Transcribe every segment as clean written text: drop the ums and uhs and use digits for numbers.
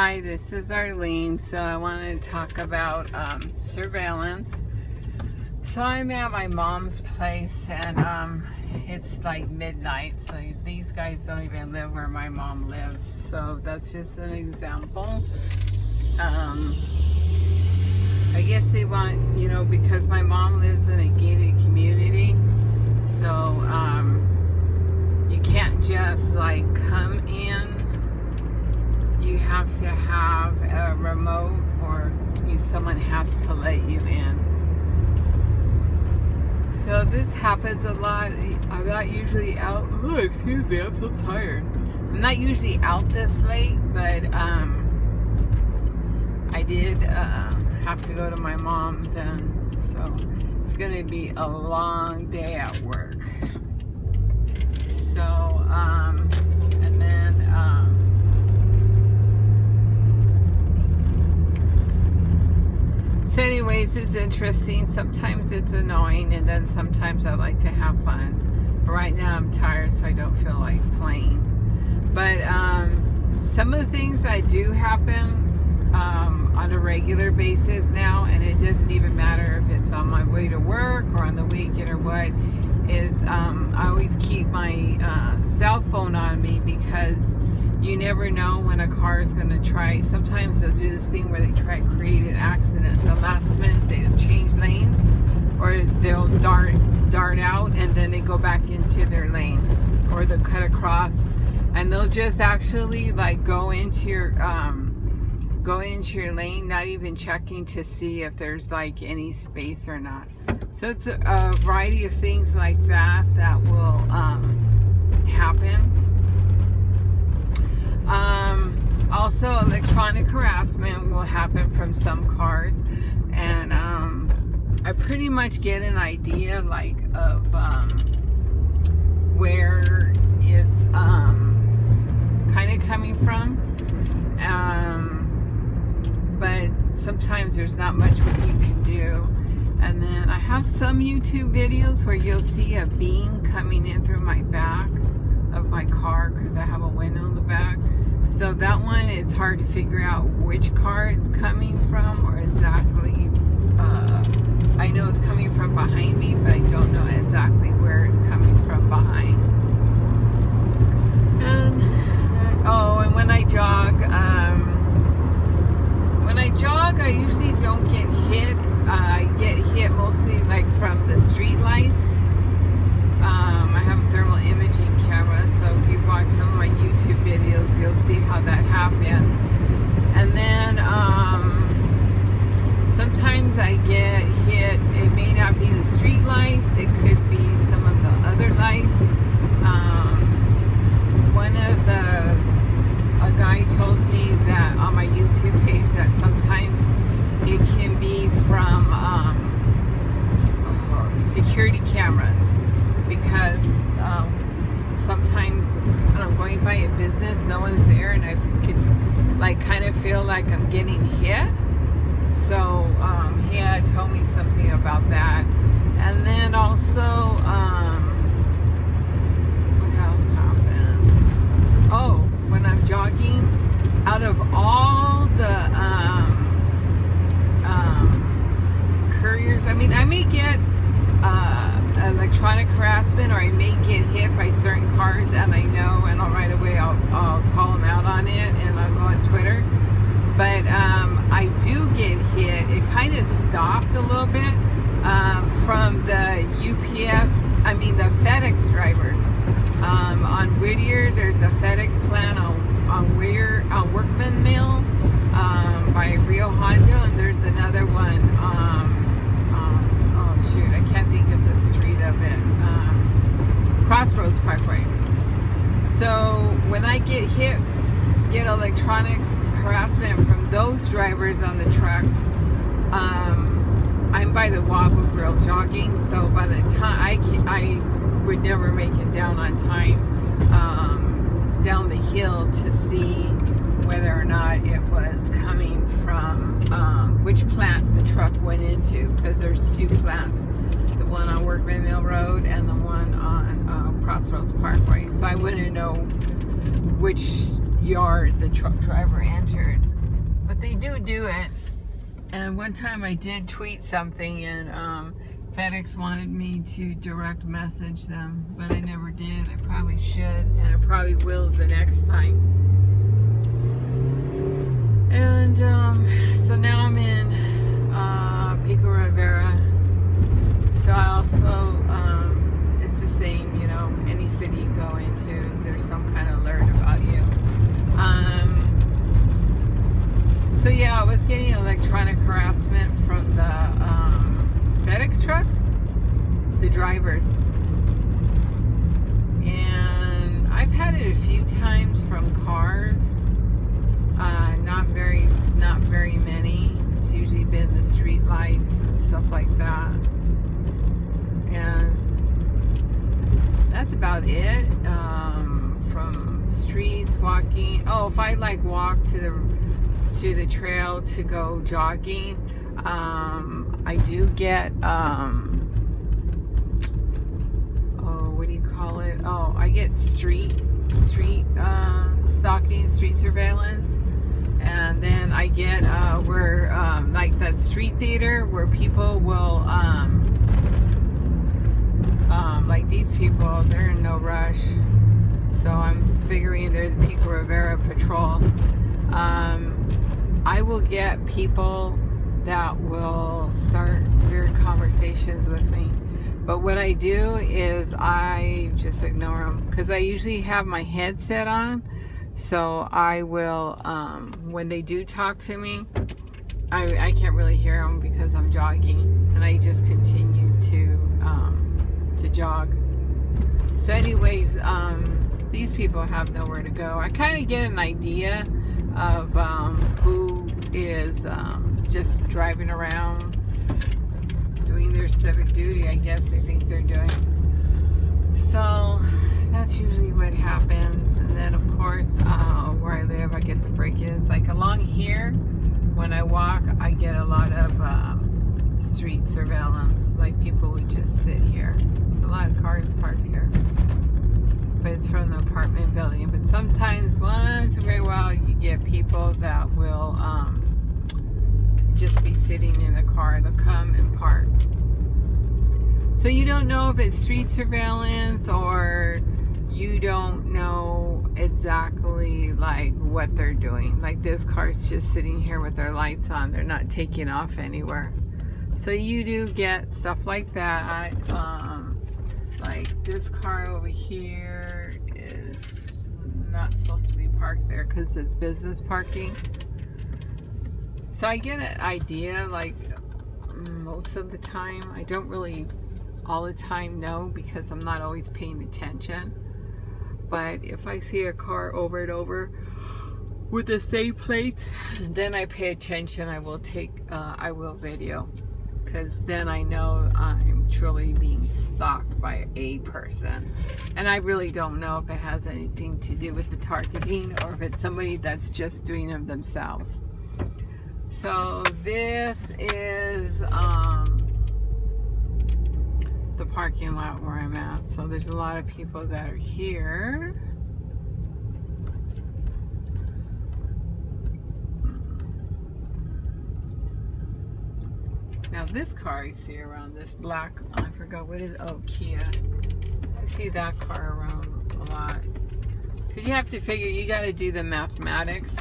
Hi, this is Arlene. So I wanted to talk about surveillance. So I'm at my mom's place and it's like midnight, so these guys don't even live where my mom lives. So that's just an example. I guess they want, you know, because my mom lives in a gated community, so you can't just like come in. You have to have a remote, or someone has to let you in. So this happens a lot. I'm not usually out. Oh, excuse me, I'm so tired. I'm not usually out this late, but I did have to go to my mom's, and so it's gonna be a long day at work. So and then so anyways, it's interesting. Sometimes it's annoying, and then sometimes I like to have fun. But right now I'm tired, so I don't feel like playing. But some of the things that do happen on a regular basis now, and it doesn't even matter if it's on my way to work or on the weekend or what, is I always keep my cell phone on me, because you never know when a car is going to try. Sometimes they'll do this thing where they try to create an accident. The last minute they'll change lanes, or they'll dart out and then they go back into their lane, or they'll cut across, and they'll just actually like go into your lane, not even checking to see if there's like any space or not. So it's a variety of things like that that will happen. Also, electronic harassment will happen from some cars, and I pretty much get an idea like of where it's kind of coming from, but sometimes there's not much what you can do. And then I have some YouTube videos where you'll see a beam coming in through my back of my car, because I have a window in the back. So that one, it's hard to figure out which car it's coming from, or exactly, I know it's coming from behind me, but I don't know exactly where it's coming from behind. And, oh, and when I jog, I usually don't get hit. I get hit mostly like from the street lights. I have a thermal imaging camera, so if you watch some of my YouTube videos, you'll see how that happens. And then sometimes I get hit. It may not be the street lights, it could be some of the other lights. A guy told me that on my YouTube page that sometimes it can be from security cameras, because sometimes when I'm going by a business, no one's there, and I could like kind of feel like I'm getting hit. So he had told me something about that. And then also what else happens? Oh, when I'm jogging, out of all the couriers, I mean, I may get electronic harassment, or I may get hit by certain cars, and I know, and right away I'll call them out on it, and I'll go on Twitter. But I do get hit. It kind of stopped a little bit from the the FedEx drivers. On Whittier, there's a FedEx plant on Whittier, Workman Mill, by Rio Hondo, and there's another one. Oh shoot, I can't think of the street of it. Crossroads Parkway. So when I get electronic harassment from those drivers on the trucks, I'm by the Waggle Grill jogging, so by the time I would never make it down on time down the hill to see whether or not it was coming from which plant the truck went into, because there's two plants, the one on Workman Mill Road and the one on Crossroads Parkway. So I wouldn't know which yard the truck driver entered. But they do it. And one time I did tweet something, and FedEx wanted me to direct message them, but I never did. I probably should, and I probably will the next time. And so now I'm in Pico Rivera. So I also, it's the same, you know, any city you go into, there's some kind of alert about you. So yeah, I was getting electronic harassment from the FedEx trucks, the drivers. And I've had it a few times from cars, not very many. It's usually been the street lights and stuff like that. And that's about it. From streets, walking. Oh, if I like walk to the trail to go jogging, I do get oh, what do you call it? Oh, I get street stalking, street surveillance. And then I get where like that street theater where people will like these people, they're in no rush, so I'm figuring they're the Pico Rivera patrol. I will get people that will start weird conversations with me, but what I do is I just ignore them, because I usually have my headset on. So I will, when they do talk to me, I can't really hear them because I'm jogging, and I just continue to jog. So anyways, these people have nowhere to go. I kind of get an idea of who is just driving around doing their civic duty, I guess they think they're doing. So that's usually what happens. And then of course, where I live, I get the break-ins. Like along here, when I walk, I get a lot of street surveillance. Like people would just sit here. There's a lot of cars parked here, but it's from the apartment building. But sometimes, once in a very while, you get people that will just be sitting in the car. They'll come and park. So you don't know if it's street surveillance, or you don't know exactly like what they're doing. Like this car's just sitting here with their lights on. They're not taking off anywhere. So you do get stuff like that. Like this car over here is not supposed to be parked there because it's business parking. So I get an idea, like most of the time. I don't really all the time know, because I'm not always paying attention. But if I see a car over and over with the same plates, then I pay attention. I will video, because then I know I'm truly being stalked by a person. And I really don't know if it has anything to do with the targeting, or if it's somebody that's just doing it themselves. So this is the parking lot where I'm at. So there's a lot of people that are here. Now this car I see around, this black, I forgot what is, oh, Kia. I see that car around a lot. Because you have to figure, you got to do the mathematics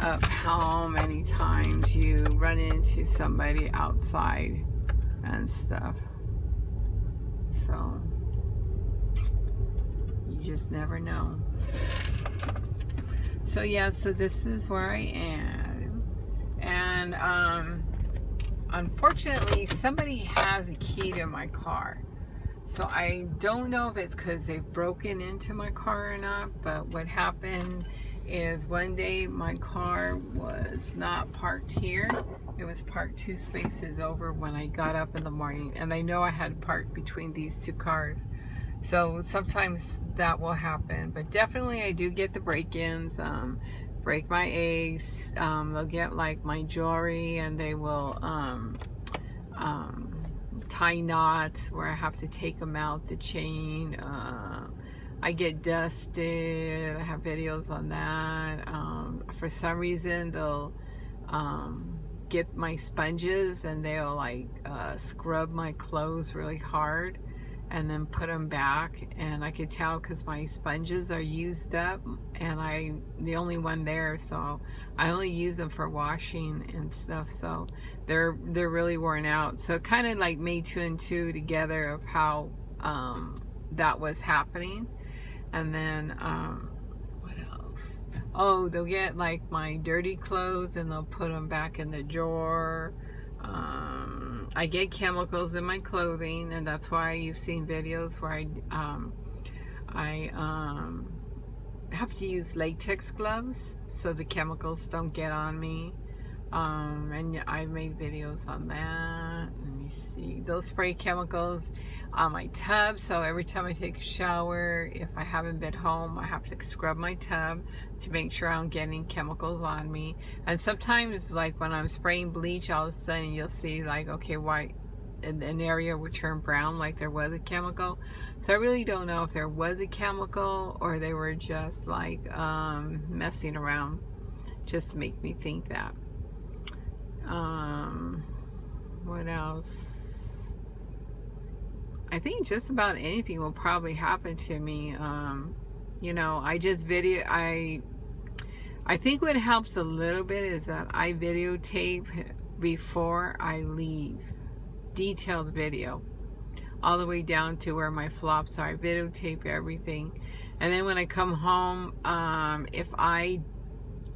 of how many times you run into somebody outside and stuff. So you just never know. So yeah, so this is where I am. And unfortunately, somebody has a key to my car. So I don't know if it's because they've broken into my car or not, but what happened is one day my car was not parked here. It was parked 2 spaces over when I got up in the morning, and I know I had parked between these 2 cars. So sometimes that will happen, but definitely I do get the break-ins, break my eggs. They'll get like my jewelry, and they will tie knots where I have to take them out, the chain, I get dusted. I have videos on that. For some reason, they'll get my sponges and they'll like scrub my clothes really hard and then put them back, and I could tell because my sponges are used up and I'm the only one there, so I only use them for washing and stuff, so they're really worn out. So it kind of like made 2 and 2 together of how that was happening. And then what else? Oh, they'll get like my dirty clothes and they'll put them back in the drawer. I get chemicals in my clothing, and that's why you've seen videos where I have to use latex gloves so the chemicals don't get on me. And I made videos on that. Let me see. Those spray chemicals on my tub, so every time I take a shower, if I haven't been home, I have to scrub my tub to make sure I don't get any chemicals on me. And sometimes, like when I'm spraying bleach, all of a sudden you'll see like, okay, white, an area would turn brown like there was a chemical. So I really don't know if there was a chemical or they were just like messing around just to make me think that. What else? I think just about anything will probably happen to me. You know, I think what helps a little bit is that I videotape before I leave. Detailed video. All the way down to where my flops are. I videotape everything. And then when I come home, if I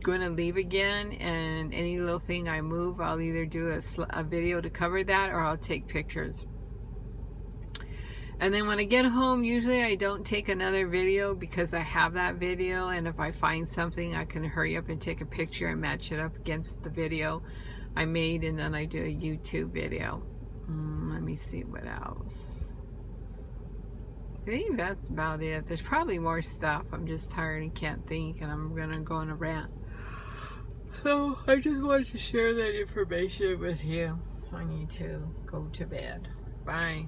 gonna leave again and any little thing I move, I'll either do a video to cover that or I'll take pictures. And then when I get home, usually I don't take another video because I have that video, and if I find something I can hurry up and take a picture and match it up against the video I made, and then I do a YouTube video. Let me see what else. I think that's about it. There's probably more stuff. I'm just tired and can't think, and I'm gonna go on a rant. So I just wanted to share that information with you. I need to go to bed. Bye.